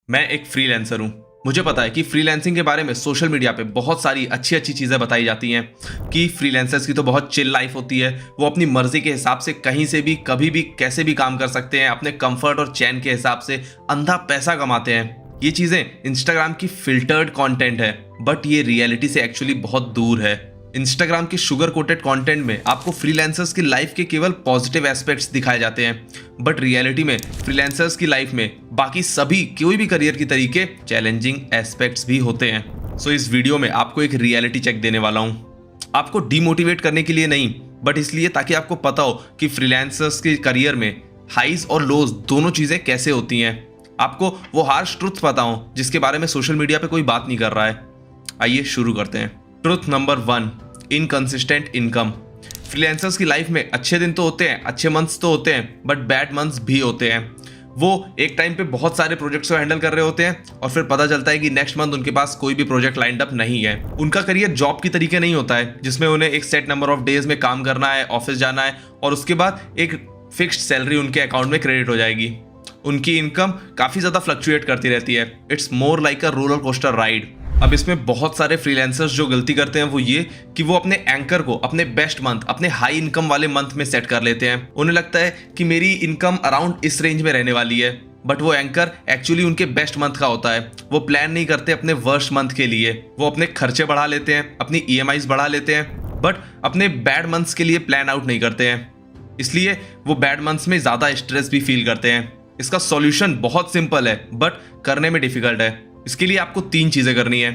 मैं एक फ्रीलांसर हूँ। मुझे पता है कि फ्रीलांसिंग के बारे में सोशल मीडिया पे बहुत सारी अच्छी अच्छी चीज़ें बताई जाती हैं कि फ्रीलांसर्स की तो बहुत चिल लाइफ होती है, वो अपनी मर्जी के हिसाब से कहीं से भी कभी भी कैसे भी काम कर सकते हैं, अपने कंफर्ट और चैन के हिसाब से अंधा पैसा कमाते हैं। ये चीज़ें इंस्टाग्राम की फिल्टर्ड कंटेंट है, बट ये रियलिटी से एक्चुअली बहुत दूर है। इंस्टाग्राम के शुगर कोटेड कंटेंट में आपको फ्रीलांसर्स की लाइफ के केवल पॉजिटिव एस्पेक्ट्स दिखाए जाते हैं, बट रियलिटी में फ्रीलांसर्स की लाइफ में बाकी सभी कोई भी करियर की तरीके चैलेंजिंग एस्पेक्ट्स भी होते हैं। सो इस वीडियो में आपको एक रियलिटी चेक देने वाला हूँ, आपको डीमोटिवेट करने के लिए नहीं, बट इसलिए ताकि आपको पता हो कि फ्रीलांसर्स के करियर में हाइज और लोज दोनों चीज़ें कैसे होती हैं, आपको वो हार्श ट्रुथ पता हो जिसके बारे में सोशल मीडिया पे कोई बात नहीं कर रहा है। आइए शुरू करते हैं। Truth number 1, inconsistent income. Freelancers की लाइफ में अच्छे दिन तो होते हैं, अच्छे मंथ्स तो होते हैं, बट बैड मंथ्स भी होते हैं। वो एक टाइम पे बहुत सारे प्रोजेक्ट्स को हैंडल कर रहे होते हैं और फिर पता चलता है कि नेक्स्ट मंथ उनके पास कोई भी प्रोजेक्ट लाइंड अप नहीं है। उनका करियर जॉब की तरीके नहीं होता है जिसमें उन्हें एक सेट नंबर ऑफ डेज में काम करना है, ऑफिस जाना है और उसके बाद एक फिक्स्ड सैलरी उनके अकाउंट में क्रेडिट हो जाएगी। उनकी इनकम काफ़ी ज़्यादा फ्लक्चुएट करती रहती है। It's more like a roller coaster ride. अब इसमें बहुत सारे फ्रीलांसर्स जो गलती करते हैं वो ये कि वो अपने एंकर को अपने बेस्ट मंथ, अपने हाई इनकम वाले मंथ में सेट कर लेते हैं। उन्हें लगता है कि मेरी इनकम अराउंड इस रेंज में रहने वाली है, बट वो एंकर एक्चुअली उनके बेस्ट मंथ का होता है। वो प्लान नहीं करते अपने वर्स्ट मंथ के लिए, वो अपने खर्चे बढ़ा लेते हैं, अपनी EMIs बढ़ा लेते हैं, बट अपने बैड मंथ्स के लिए प्लान आउट नहीं करते हैं। इसलिए वो बैड मंथ्स में ज़्यादा स्ट्रेस भी फील करते हैं। इसका सॉल्यूशन बहुत सिंपल है, बट करने में डिफिकल्ट है। इसके लिए आपको 3 चीजें करनी है।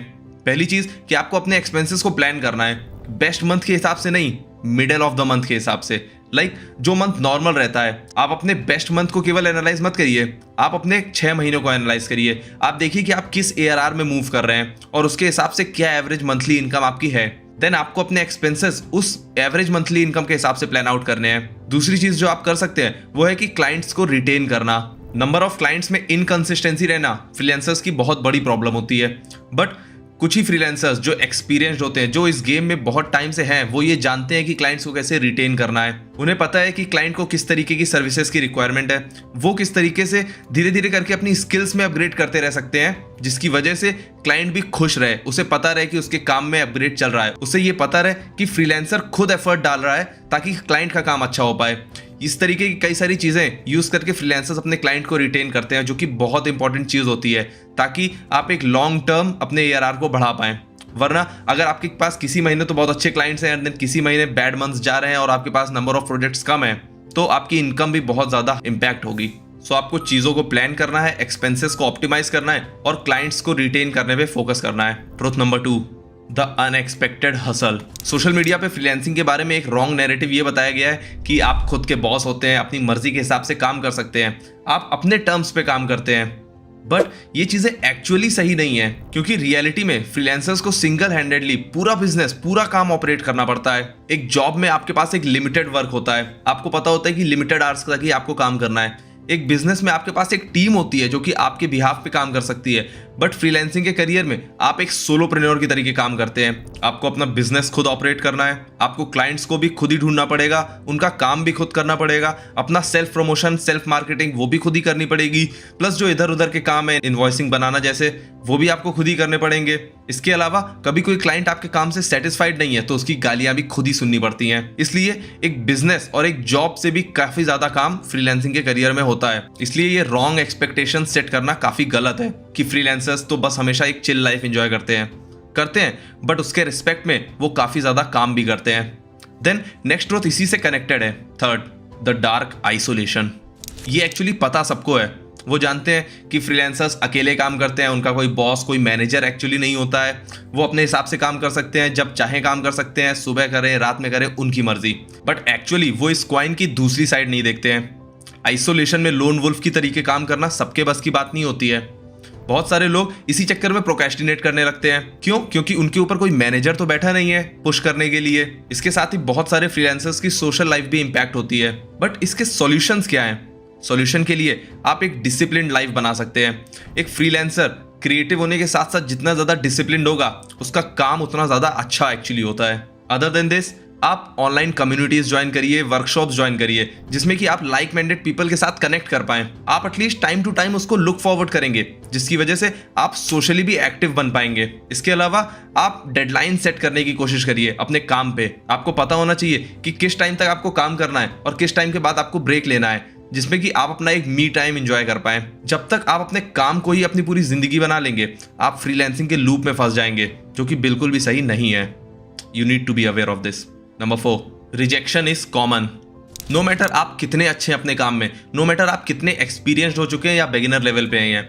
पहली चीज कि आपको अपने एक्सपेंसेस को प्लान करना है, बेस्ट मंथ के हिसाब से नहीं, मिडिल ऑफ द मंथ के हिसाब से। जो मंथ नॉर्मल रहता है, आप अपने बेस्ट मंथ को केवल एनालाइज मत करिए, आप अपने 6 महीनों को एनालाइज करिए। आप देखिए कि आप किस ARR में मूव कर रहे हैं और उसके हिसाब से क्या एवरेज मंथली इनकम आपकी है। देन आपको अपने एक्सपेंसेस उस एवरेज मंथली इनकम के हिसाब से प्लान आउट करने हैं। दूसरी चीज जो आप कर सकते हैं वो है कि क्लाइंट्स को रिटेन करना। नंबर ऑफ क्लाइंट्स में इनकंसिस्टेंसी रहना फ्रीलांसर्स की बहुत बड़ी प्रॉब्लम होती है, बट कुछ ही फ्रीलांसर्स जो एक्सपीरियंस्ड होते हैं, जो इस गेम में बहुत टाइम से हैं, वो ये जानते हैं कि क्लाइंट्स को कैसे रिटेन करना है। उन्हें पता है कि क्लाइंट को किस तरीके की सर्विसेज की रिक्वायरमेंट है, वो किस तरीके से धीरे धीरे करके अपनी स्किल्स में अपग्रेड करते रह सकते हैं, जिसकी वजह से क्लाइंट भी खुश रहे, उसे पता रहे कि उसके काम में अपग्रेड चल रहा है, उसे ये पता रहे कि फ्रीलांसर खुद एफर्ट डाल रहा है ताकि क्लाइंट का काम अच्छा हो पाए। इस तरीके की कई सारी चीजें यूज करके फ्रीलांसर्स अपने क्लाइंट को रिटेन करते हैं, जो कि बहुत इंपॉर्टेंट चीज होती है ताकि आप एक लॉन्ग टर्म अपने ARR को बढ़ा पाएं। वरना अगर आपके पास किसी महीने तो बहुत अच्छे क्लाइंट्स हैं एंड देन किसी महीने बैड मंथ्स जा रहे हैं और आपके पास नंबर ऑफ प्रोजेक्ट्स कम है, तो आपकी इनकम भी बहुत ज्यादा इंपैक्ट होगी। सो आपको चीजों को प्लान करना है, एक्सपेंसेस को ऑप्टिमाइज करना है और क्लाइंट्स को रिटेन करने पे फोकस करना है। Truth number 2, the unexpected hustle. Social media पे फ्रीलांसिंग के बारे में एक रॉन्ग नैरेटिव ये बताया गया है कि आप खुद के बॉस होते हैं, अपनी मर्जी के हिसाब से काम कर सकते हैं, आप अपने टर्म्स पे काम करते हैं, बट ये चीजें एक्चुअली सही नहीं है। क्योंकि रियलिटी में फ्रीलांसर्स को सिंगल हैंडेडली पूरा बिजनेस, पूरा काम ऑपरेट करना पड़ता है। एक जॉब में आपके पास एक लिमिटेड वर्क होता है, आपको पता होता है कि लिमिटेड आवर्स तक ही आपको काम करना है। एक बिजनेस में आपके पास एक टीम होती है जो कि आपके बिहाफ पे काम कर सकती है, बट फ्रीलांसिंग के करियर में आप एक सोलोप्रेन्योर की तरीके काम करते हैं। आपको अपना बिजनेस खुद ऑपरेट करना है, आपको क्लाइंट्स को भी खुद ही ढूंढना पड़ेगा, उनका काम भी खुद करना पड़ेगा, अपना सेल्फ प्रमोशन, सेल्फ मार्केटिंग वो भी खुद ही करनी पड़ेगी, प्लस जो इधर उधर के काम है, इनवॉइसिंग बनाना जैसे, वो भी आपको खुद ही करने पड़ेंगे। इसके अलावा कभी कोई क्लाइंट आपके काम से सेटिस्फाइड नहीं है तो उसकी गालियां भी खुद ही सुननी पड़ती हैं। इसलिए एक बिजनेस और एक जॉब से भी काफी ज्यादा काम फ्रीलांसिंग के करियर में होता है। इसलिए ये रॉन्ग एक्सपेक्टेशन सेट करना काफी गलत है कि फ्रीलांसर्स तो बस हमेशा एक चिल लाइफ एंजॉय करते हैं, बट उसके रिस्पेक्ट में वो काफी ज्यादा काम भी करते हैं। देन नेक्स्ट ट्रुथ इसी से कनेक्टेड है। Third, the dark isolation. ये एक्चुअली पता सबको है, वो जानते हैं कि फ्रीलांसर्स अकेले काम करते हैं, उनका कोई बॉस, कोई मैनेजर एक्चुअली नहीं होता है, वो अपने हिसाब से काम कर सकते हैं, जब चाहे काम कर सकते हैं, सुबह करें, रात में करें, उनकी मर्जी। बट एक्चुअली वो इस कॉइन की दूसरी साइड नहीं देखते हैं। आइसोलेशन में लोन वुल्फ की तरीके काम करना सबके बस की बात नहीं होती है। बहुत सारे लोग इसी चक्कर में प्रोक्रेस्टिनेट करने लगते हैं। क्यों? क्योंकि उनके ऊपर कोई मैनेजर तो बैठा नहीं है पुश करने के लिए। इसके साथ ही बहुत सारे फ्रीलांसर्स की सोशल लाइफ भी इंपैक्ट होती है। बट इसके सॉल्यूशंस क्या हैं? सॉल्यूशन के लिए आप एक डिसिप्लिन्ड लाइफ बना सकते हैं। एक फ्रीलांसर क्रिएटिव होने के साथ साथ जितना ज्यादा डिसिप्लिन्ड होगा, उसका काम उतना ज्यादा अच्छा एक्चुअली होता है। अदर देन दिस, आप ऑनलाइन कम्युनिटीज ज्वाइन करिए, वर्कशॉप्स ज्वाइन करिए, जिसमें कि आप लाइक माइंडेड पीपल के साथ कनेक्ट कर पाएं। आप एटलीस्ट टाइम टू टाइम उसको लुक फॉरवर्ड करेंगे, जिसकी वजह से आप सोशली भी एक्टिव बन पाएंगे। इसके अलावा आप डेडलाइन सेट करने की कोशिश करिए अपने काम पे। आपको पता होना चाहिए कि किस टाइम तक आपको काम करना है और किस टाइम के बाद आपको ब्रेक लेना है, जिसमें कि आप अपना एक मी टाइम एंजॉय कर पाएं। जब तक आप अपने काम को ही अपनी पूरी जिंदगी बना लेंगे, आप फ्रीलांसिंग के लूप में फंस जाएंगे, जो कि बिल्कुल भी सही नहीं है। You need to be aware of this. Number 4, rejection is common. No matter आप कितने अच्छे हैं अपने काम में, नो मैटर आप कितने एक्सपीरियंस्ड हो चुके हैं या बिगिनर लेवल पे हैं,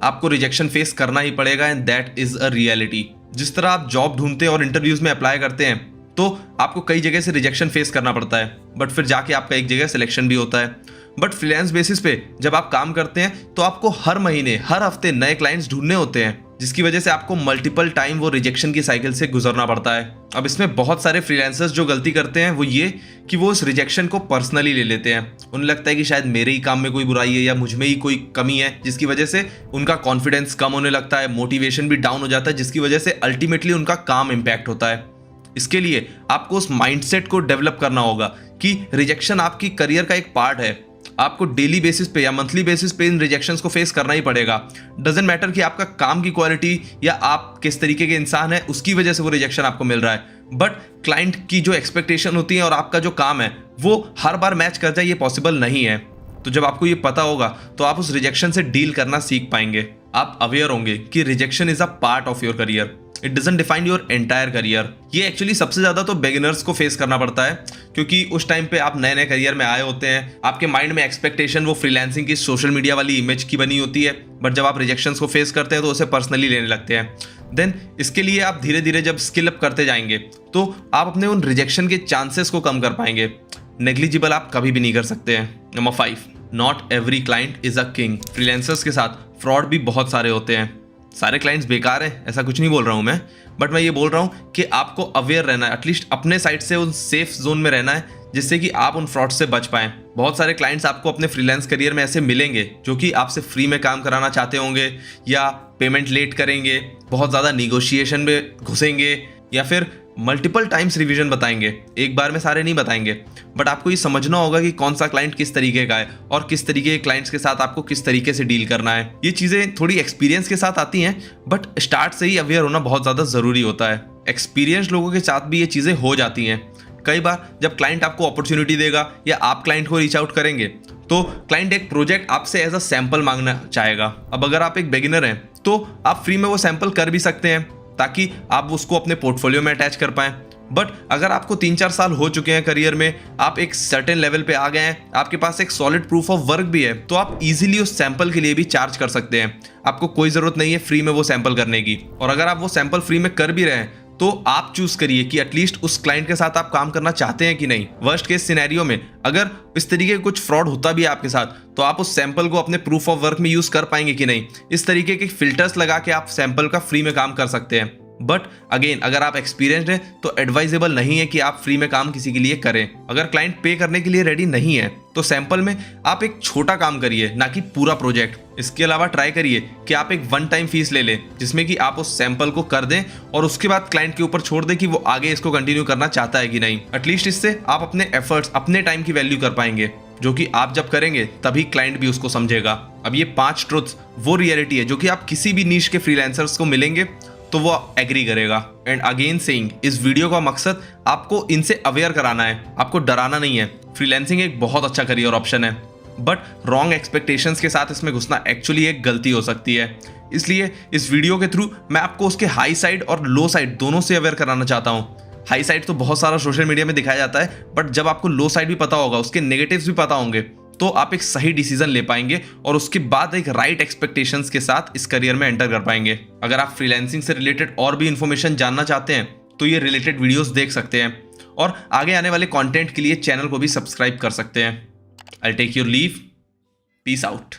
आपको रिजेक्शन फेस करना ही पड़ेगा, and that is a reality. जिस तरह आप जॉब ढूंढते हैं और इंटरव्यूज में अप्लाई करते हैं, तो आपको कई जगह से रिजेक्शन फेस करना पड़ता है, बट फिर जाके आपका एक जगह सिलेक्शन भी होता है। बट फ्रीलांस बेसिस पे जब आप काम करते हैं, तो आपको हर महीने, हर हफ्ते नए क्लाइंट्स ढूंढने होते हैं, जिसकी वजह से आपको मल्टीपल टाइम वो रिजेक्शन की साइकिल से गुजरना पड़ता है। अब इसमें बहुत सारे फ्रीलांसर्स जो गलती करते हैं वो ये कि वो उस रिजेक्शन को पर्सनली ले लेते हैं। उन्हें लगता है कि शायद मेरे ही काम में कोई बुराई है या मुझ में ही कोई कमी है, जिसकी वजह से उनका कॉन्फिडेंस कम होने लगता है, मोटिवेशन भी डाउन हो जाता है, जिसकी वजह से अल्टीमेटली उनका काम इम्पैक्ट होता है। इसके लिए आपको उस माइंडसेट को डेवलप करना होगा कि रिजेक्शन आपकी करियर का एक पार्ट है। आपको डेली बेसिस पे या मंथली बेसिस पे इन रिजेक्शंस को फेस करना ही पड़ेगा। डजंट मैटर कि आपका काम की क्वालिटी या आप किस तरीके के इंसान हैं, उसकी वजह से वो रिजेक्शन आपको मिल रहा है, बट क्लाइंट की जो एक्सपेक्टेशन होती है और आपका जो काम है वो हर बार मैच कर जाए, ये पॉसिबल नहीं है। तो जब आपको ये पता होगा, तो आप उस रिजेक्शन से डील करना सीख पाएंगे। आप अवेयर होंगे कि rejection is a part of your career, it doesn't define your entire career. ये एक्चुअली सबसे ज्यादा तो बिगिनर्स को फेस करना पड़ता है, क्योंकि उस टाइम पे आप नए नए करियर में आए होते हैं, आपके माइंड में एक्सपेक्टेशन वो फ्रीलांसिंग की सोशल मीडिया वाली इमेज की बनी होती है, बट जब आप रिजेक्शंस को फेस करते हैं तो उसे पर्सनली लेने लगते हैं। देन इसके लिए आप धीरे धीरे जब स्किल अप करते जाएंगे, तो आप अपने उन रिजेक्शन के चांसेस को कम कर पाएंगे। नेग्लिजिबल आप कभी भी नहीं कर सकते हैं। Number 5, not every client is a king. Freelancers के साथ फ्रॉड भी बहुत सारे होते हैं। सारे क्लाइंट्स बेकार हैं ऐसा कुछ नहीं बोल रहा हूँ मैं, बट मैं ये बोल रहा हूँ कि आपको अवेयर रहना है, एटलीस्ट अपने साइड से उन सेफ जोन में रहना है, जिससे कि आप उन फ्रॉड से बच पाएं। बहुत सारे क्लाइंट्स आपको अपने फ्रीलांस करियर में ऐसे मिलेंगे जो कि आपसे फ्री में काम कराना चाहते होंगे, या पेमेंट लेट करेंगे, बहुत ज़्यादा निगोशिएशन में घुसेंगे, या फिर मल्टीपल टाइम्स रिवीजन बताएंगे। एक बार में सारे नहीं बताएंगे, बट आपको ये समझना होगा कि कौन सा क्लाइंट किस तरीके का है और किस तरीके के क्लाइंट्स के साथ आपको किस तरीके से डील करना है। ये चीज़ें थोड़ी एक्सपीरियंस के साथ आती हैं, बट स्टार्ट से ही अवेयर होना बहुत ज़्यादा ज़रूरी होता है। एक्सपीरियंस लोगों के साथ भी ये चीज़ें हो जाती हैं। कई बार जब क्लाइंट आपको अपॉर्चुनिटी देगा या आप क्लाइंट को रीच आउट करेंगे, तो क्लाइंट एक प्रोजेक्ट आपसे एज अ सैंपल मांगना चाहेगा। अब अगर आप एक बिगिनर हैं, तो आप फ्री में वो सैंपल कर भी सकते हैं, ताकि आप उसको अपने पोर्टफोलियो में अटैच कर पाएं। बट अगर आपको 3-4 साल हो चुके हैं करियर में, आप एक सर्टेन लेवल पे आ गए हैं, आपके पास एक सॉलिड प्रूफ ऑफ वर्क भी है, तो आप इजीली उस सैंपल के लिए भी चार्ज कर सकते हैं। आपको कोई जरूरत नहीं है फ्री में वो सैंपल करने की। और अगर आप वो सैंपल फ्री में कर भी रहे हैं, तो आप चूज करिए कि एटलीस्ट उस क्लाइंट के साथ आप काम करना चाहते हैं कि नहीं। वर्स्ट केस सिनेरियो में अगर इस तरीके का कुछ फ्रॉड होता भी है आपके साथ, तो आप उस सैंपल को अपने प्रूफ ऑफ वर्क में यूज कर पाएंगे कि नहीं। इस तरीके के फिल्टर्स लगा के आप सैंपल का फ्री में काम कर सकते हैं। बट अगेन, अगर आप एक्सपीरियंस्ड हैं, तो एडवाइजेबल नहीं है कि आप फ्री में काम किसी के लिए करें। अगर क्लाइंट पे करने के लिए रेडी नहीं है, तो सैंपल में आप एक छोटा काम करिए, ना कि पूरा प्रोजेक्ट। इसके अलावा ट्राई करिए कि आप एक वन टाइम फीस ले लें, जिसमें कि आप उस सैंपल को कर दें और उसके बाद क्लाइंट के ऊपर छोड़ दें कि वो आगे इसको कंटिन्यू करना चाहता है कि नहीं। एटलीस्ट इससे आप अपने एफर्ट्स, अपने टाइम की वैल्यू कर पाएंगे, जो कि आप जब करेंगे तभी क्लाइंट भी उसको समझेगा। अब ये 5 ट्रुथ्स वो रियलिटी है जो कि आप किसी भी नीश के फ्रीलांसर्स को मिलेंगे तो वो एग्री करेगा। एंड अगेन सेइंग, इस वीडियो का मकसद आपको इनसे अवेयर कराना है, आपको डराना नहीं है। फ्रीलांसिंग एक बहुत अच्छा करियर ऑप्शन है, बट रॉन्ग एक्सपेक्टेशंस के साथ इसमें घुसना एक्चुअली एक गलती हो सकती है। इसलिए इस वीडियो के थ्रू मैं आपको उसके हाई साइड और लो साइड दोनों से अवेयर कराना चाहता हूँ। हाई साइड तो बहुत सारा सोशल मीडिया में दिखाया जाता है, बट जब आपको लो साइड भी पता होगा, उसके नेगेटिव्स भी पता होंगे, तो आप एक सही डिसीजन ले पाएंगे और उसके बाद एक राइट एक्सपेक्टेशंस के साथ इस करियर में एंटर कर पाएंगे। अगर आप फ्रीलांसिंग से रिलेटेड और भी इंफॉर्मेशन जानना चाहते हैं, तो ये रिलेटेड वीडियोस देख सकते हैं और आगे आने वाले कंटेंट के लिए चैनल को भी सब्सक्राइब कर सकते हैं। I take your leave, peace out.